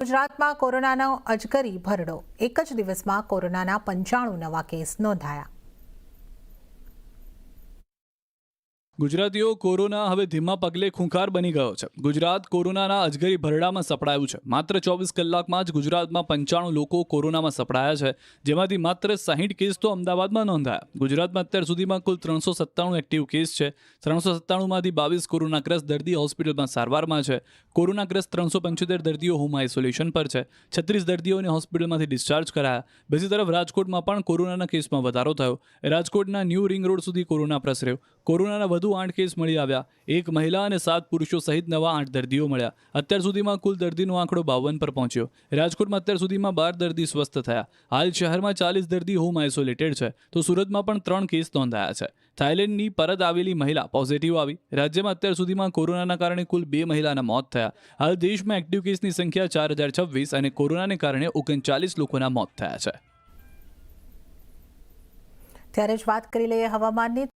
ગુજરાતમાં કોરોનાનો અજગરી ભરડો. એક જ દિવસમાં કોરોનાના 95 નવા કેસ નોંધાયા. ગુજરાતીઓ કોરોના હવે ધીમા પગલે ખૂંખાર બની ગયો છે. ગુજરાત કોરોનાના અજગરી ભરડામાં સપડાયું છે. માત્ર 24 કલાકમાં જ ગુજરાતમાં 95 લોકો કોરોનામાં સપડાયા છે, જેમાંથી માત્ર 60 કેસ તો અમદાવાદમાં નોંધાયા. ગુજરાતમાં અત્યાર સુધીમાં કુલ 397 એક્ટિવ કેસ છે. 397માંથી 22 કોરોનાગ્રસ્ત દર્દી હોસ્પિટલમાં સારવારમાં છે. કોરોનાગ્રસ્ત 375 દર્દીઓ હોમ આઇસોલેશન પર છે. 36 દર્દીઓને હોસ્પિટલમાંથી ડિસ્ચાર્જ કરાયા. બીજી તરફ રાજકોટમાં પણ કોરોનાના કેસમાં વધારો થયો. રાજકોટના ન્યૂ રિંગ રોડ સુધી કોરોના પ્રસર્યો. કોરોનાના વધુ 8 કેસ મળી આવ્યા. એક મહિલા અને 7 પુરુષો સહિત નવા 8 દર્દીઓ મળ્યા. અત્યાર સુધીમાં કુલ દર્દીનો આંકડો 52 પર પહોંચ્યો. રાજકોટમાં અત્યાર સુધીમાં 12 દર્દી સ્વસ્થ થયા. હાલ શહેરમાં 40 દર્દી હોમ આઇસોલેટેડ છે, તો સુરતમાં પણ 3 કેસ નોંધાયા છે. થાઇલેન્ડની પરત આવેલી મહિલા પોઝિટિવ આવી. રાજ્યમાં અત્યાર સુધીમાં કોરોનાના કારણે કુલ 2 મહિલાના મોત થયા. હાલ દેશમાં એક્ટિવ કેસની સંખ્યા 4026 અને કોરોનાને કારણે 39 લોકોના મોત થયા છે. ત્યારે જ વાત કરી લઈએ હવામાનની.